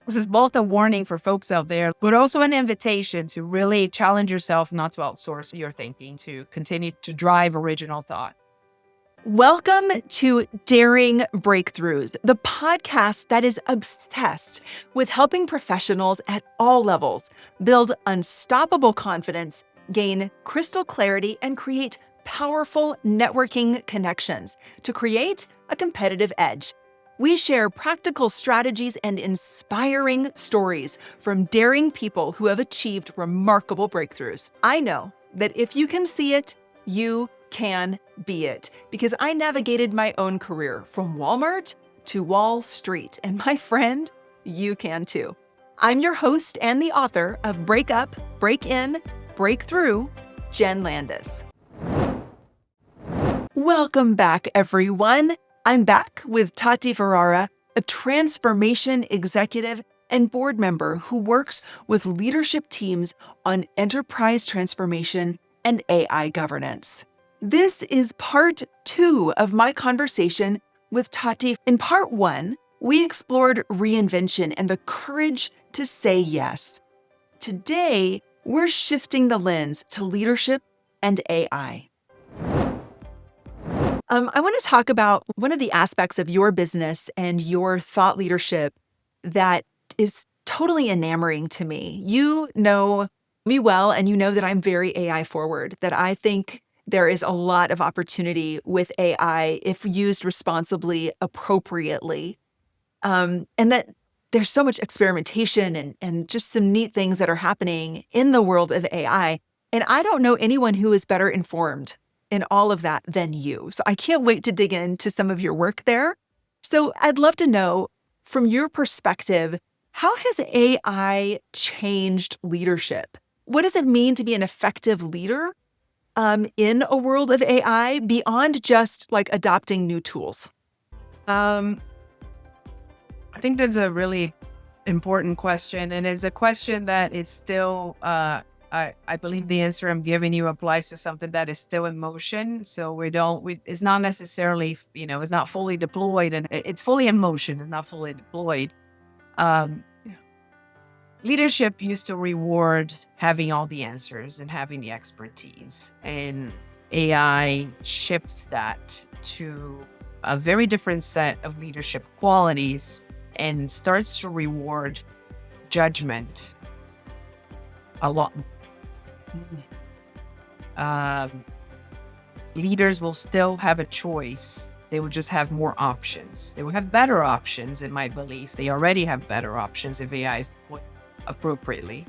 This is both a warning for folks out there, but also an invitation to really challenge yourself not to outsource your thinking, to continue to drive original thought. Welcome to Daring Breakthroughs, the podcast that is obsessed with helping professionals at all levels build unstoppable confidence, gain crystal clarity, and create powerful networking connections to create a competitive edge. We share practical strategies and inspiring stories from daring people who have achieved remarkable breakthroughs. I know that if you can see it, you can be it, because I navigated my own career from Walmart to Wall Street, and my friend, you can too. I'm your host and the author of Break Up, Break In, Break Through, Jenn Landis. Welcome back, everyone. I'm back with Tati Ferreira, a transformation executive and board member who works with leadership teams on enterprise transformation and AI governance. This is part 2 of my conversation with Tati. In part 1, we explored reinvention and the courage to say yes. Today, we're shifting the lens to leadership and AI. I want to talk about one of the aspects of your business and your thought leadership that is totally enamoring to me. You know me well, and you know that I'm very AI forward, that I think there is a lot of opportunity with AI if used responsibly, appropriately, and that there's so much experimentation and just some neat things that are happening in the world of AI. And I don't know anyone who is better informed in all of that than you. So I can't wait to dig into some of your work there. So I'd love to know, from your perspective, how has AI changed leadership? What does it mean to be an effective leader in a world of AI beyond just like adopting new tools? I think that's a really important question, and it's a question that is still, I believe the answer I'm giving you applies to something that is still in motion. So it's not necessarily, it's not fully deployed, and it's fully in motion and not fully deployed. Leadership used to reward having all the answers and having the expertise, and AI shifts that to a very different set of leadership qualities and starts to reward judgment a lot. Leaders will still have a choice. They will just have more options. They will have better options, in my belief. They already have better options if AI is deployed appropriately.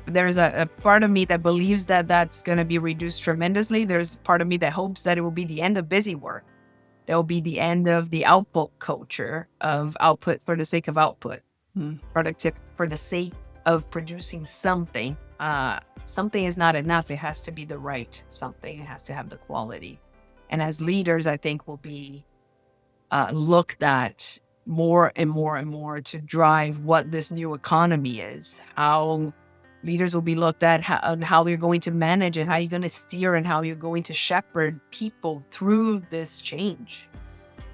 There's a part of me that believes that that's going to be reduced tremendously. There's part of me that hopes that it will be the end of busy work. That will be the end of the output culture of output for the sake of output, productive for the sake of producing something. Something is not enough. It has to be the right something. It has to have the quality. And as leaders, I think will be looked at more and more and more to drive what this new economy is. How leaders will be looked at, how you're going to manage it, how you're going to steer, and how you're going to shepherd people through this change.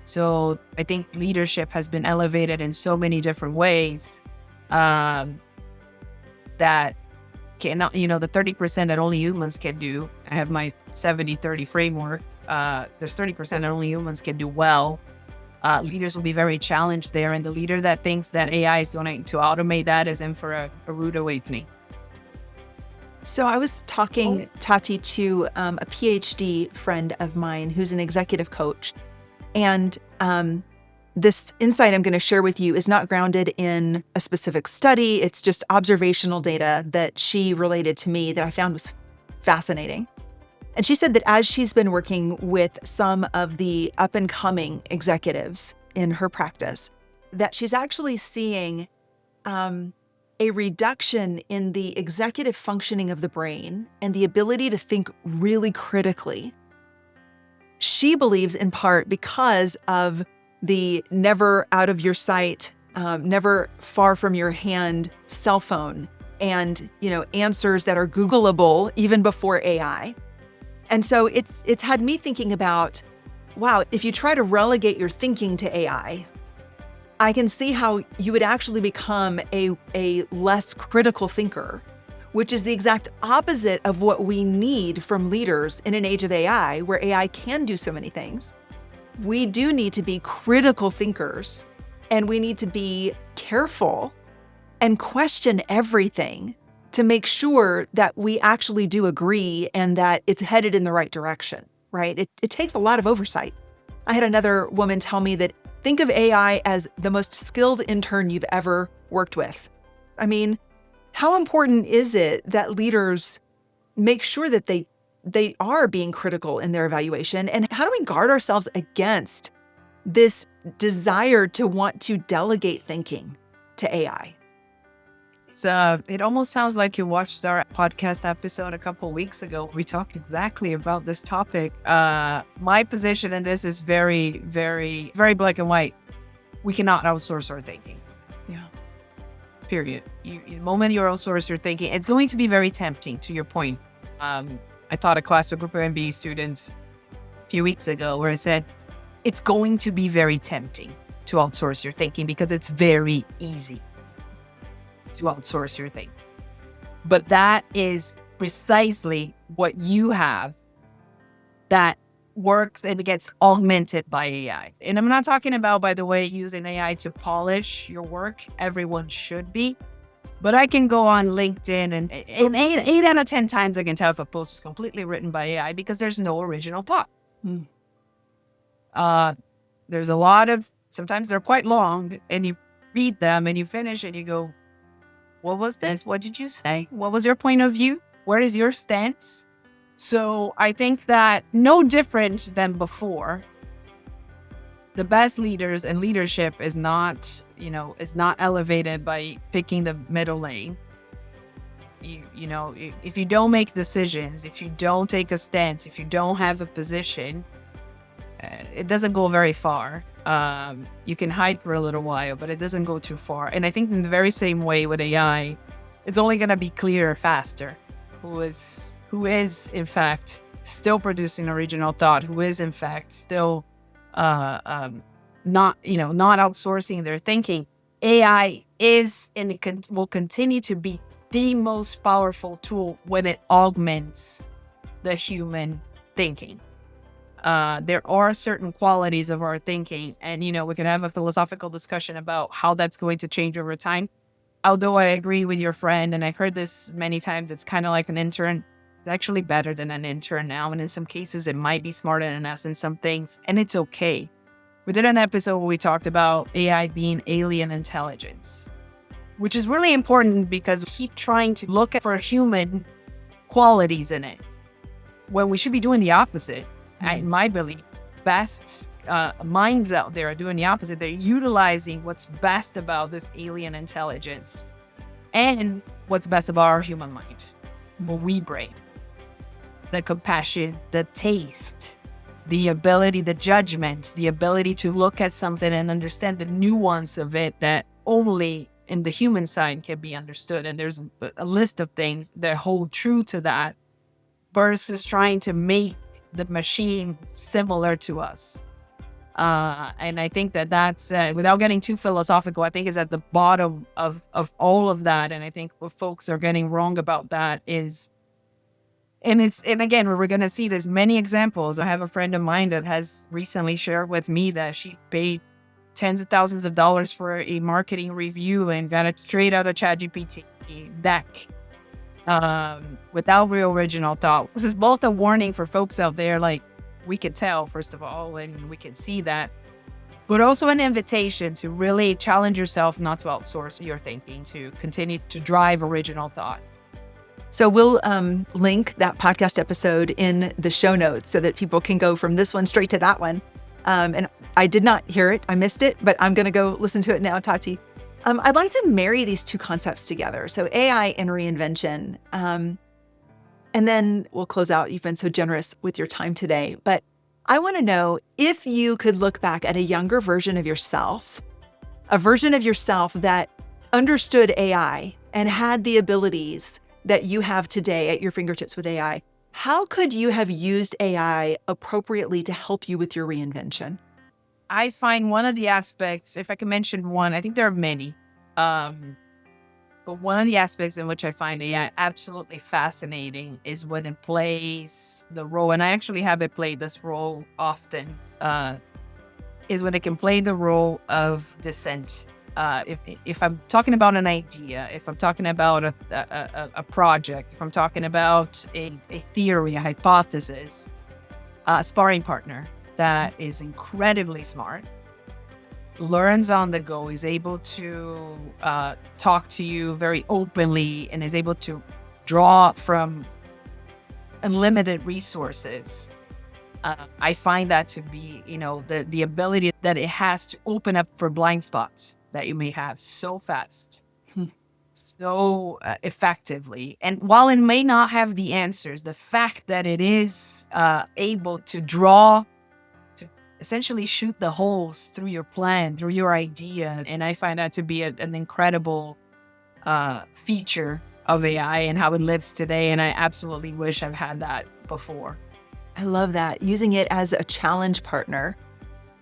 So I think leadership has been elevated in so many different ways that cannot, the 30% that only humans can do. I have my 70-30 framework. There's 30% that only humans can do well. Leaders will be very challenged there. And the leader that thinks that AI is going to automate that is in for a rude awakening. So I was talking, Tati, to a PhD friend of mine who's an executive coach. And this insight I'm going to share with you is not grounded in a specific study. It's just observational data that she related to me that I found was fascinating. And she said that as she's been working with some of the up-and-coming executives in her practice, that she's actually seeing a reduction in the executive functioning of the brain and the ability to think really critically. She believes in part because of the never out of your sight, never far from your hand cell phone and, answers that are Googleable even before AI. And so it's had me thinking about, wow, if you try to relegate your thinking to AI, I can see how you would actually become a less critical thinker, which is the exact opposite of what we need from leaders in an age of AI, where AI can do so many things. We do need to be critical thinkers, and we need to be careful and question everything to make sure that we actually do agree and that it's headed in the right direction, right? It takes a lot of oversight. I had another woman tell me that think of AI as the most skilled intern you've ever worked with. I mean, how important is it that leaders make sure that they are being critical in their evaluation? And how do we guard ourselves against this desire to want to delegate thinking to AI? It almost sounds like you watched our podcast episode a couple weeks ago. We talked exactly about this topic. My position in this is very, very, very black and white. We cannot outsource our thinking. Yeah. Period. The moment you outsource your thinking, it's going to be very tempting, to your point. I taught a class to a group of MBA students a few weeks ago where I said, it's going to be very tempting to outsource your thinking because it's very easy to outsource your thinking. But that is precisely what you have that works and gets augmented by AI. And I'm not talking about, by the way, using AI to polish your work. Everyone should be. But I can go on LinkedIn and 8 out of 10 times I can tell if a post is completely written by AI because there's no original thought. There's a lot of, sometimes they're quite long, and you read them and you finish and you go, what was this? What did you say? What was your point of view? Where is your stance? So I think that no different than before, the best leaders and leadership is not elevated by picking the middle lane. If you don't make decisions, if you don't take a stance, if you don't have a position, it doesn't go very far. You can hide for a little while, but it doesn't go too far. And I think in the very same way with AI, it's only going to be clearer faster who is in fact still producing original thought, who is in fact still not outsourcing their thinking. AI is and it will continue to be the most powerful tool when it augments the human thinking. There are certain qualities of our thinking, and we can have a philosophical discussion about how that's going to change over time. Although I agree with your friend, and I've heard this many times, it's kind of like an intern. It's actually better than an intern now, and in some cases it might be smarter than us in some things, and it's okay. We did an episode where we talked about AI being alien intelligence, which is really important because we keep trying to look for human qualities in it when we should be doing the opposite. In my belief, best minds out there are doing the opposite. They're utilizing what's best about this alien intelligence and what's best about our human mind, what we bring. The compassion, the taste, the ability, the judgment, the ability to look at something and understand the nuance of it that only in the human side can be understood. And there's a list of things that hold true to that versus trying to make the machine similar to us. And I think that's, without getting too philosophical, I think is at the bottom of all of that. And I think what folks are getting wrong about that is, and again, we're going to see there's many examples. I have a friend of mine that has recently shared with me that she paid tens of thousands of dollars for a marketing review and got it straight out of ChatGPT deck. Without real original thought. This is both a warning for folks out there, like we could tell, first of all, and we can see that, but also an invitation to really challenge yourself not to outsource your thinking, to continue to drive original thought. So we'll link that podcast episode in the show notes so that people can go from this one straight to that one. And I did not hear it. I missed it, but I'm going to go listen to it now, Tati. I'd like to marry these two concepts together. So AI and reinvention. And then we'll close out. You've been so generous with your time today. But I want to know if you could look back at a younger version of yourself, a version of yourself that understood AI and had the abilities that you have today at your fingertips with AI. How could you have used AI appropriately to help you with your reinvention? I find one of the aspects, if I can mention one, I think there are many, but one of the aspects in which I find AI absolutely fascinating is when it plays the role, and I actually have it play this role often, is when it can play the role of dissent. If I'm talking about an idea, if I'm talking about a project, if I'm talking about a theory, a hypothesis, a sparring partner that is incredibly smart, learns on the go, is able to talk to you very openly, and is able to draw from unlimited resources. I find that to be, the ability that it has to open up for blind spots that you may have so fast, so effectively. And while it may not have the answers, the fact that it is able to draw, to essentially shoot the holes through your plan, through your idea. And I find that to be an incredible feature of AI and how it lives today. And I absolutely wish I've had that before. I love that. Using it as a challenge partner.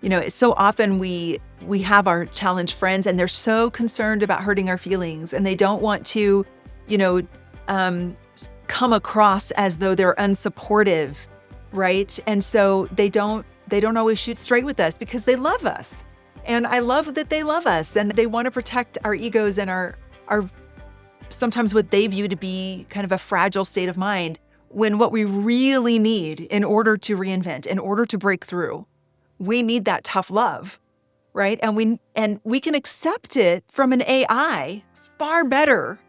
It's so often we have our challenge friends and they're so concerned about hurting our feelings, and they don't want to, come across as though they're unsupportive, right? And so they don't always shoot straight with us because they love us. And I love that they love us and they want to protect our egos and our sometimes what they view to be kind of a fragile state of mind, when what we really need in order to reinvent, in order to break through, we need that tough love, right? And we can accept it from an AI far better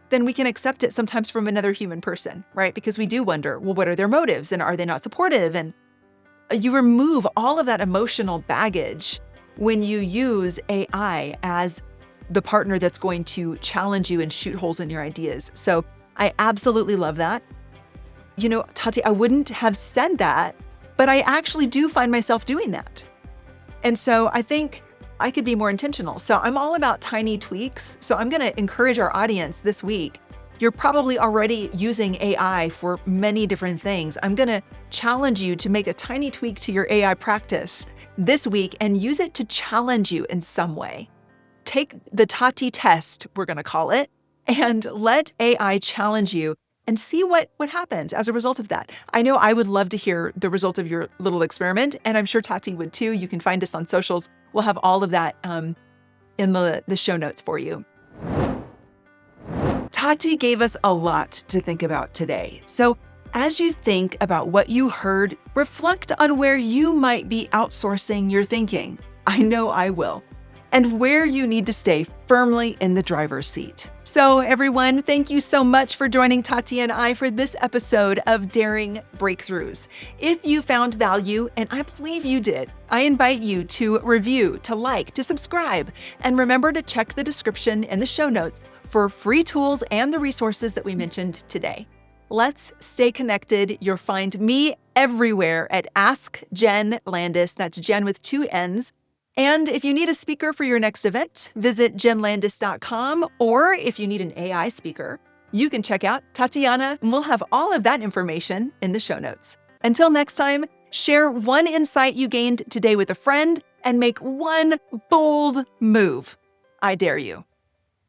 than we can accept it sometimes from another human person, right? Because we do wonder, well, what are their motives? And are they not supportive? And you remove all of that emotional baggage when you use AI as the partner that's going to challenge you and shoot holes in your ideas. So I absolutely love that. Tati, I wouldn't have said that, but I actually do find myself doing that. And so I think I could be more intentional. So I'm all about tiny tweaks. So I'm going to encourage our audience this week. You're probably already using AI for many different things. I'm going to challenge you to make a tiny tweak to your AI practice this week and use it to challenge you in some way. Take the Tati test, we're going to call it, and let AI challenge you and see what happens as a result of that. I know I would love to hear the result of your little experiment, and I'm sure Tati would too. You can find us on socials. We'll have all of that in the show notes for you. Tati gave us a lot to think about today. So as you think about what you heard, reflect on where you might be outsourcing your thinking. I know I will. And where you need to stay firmly in the driver's seat. So everyone, thank you so much for joining Tati and I for this episode of Daring Breakthroughs. If you found value, and I believe you did, I invite you to review, to like, to subscribe, and remember to check the description and the show notes for free tools and the resources that we mentioned today. Let's stay connected. You'll find me everywhere at Ask Jenn Landis. That's Jenn with 2 N's. And if you need a speaker for your next event, visit jennlandis.com. Or if you need an AI speaker, you can check out Tatiana, and we'll have all of that information in the show notes. Until next time, share one insight you gained today with a friend and make one bold move. I dare you.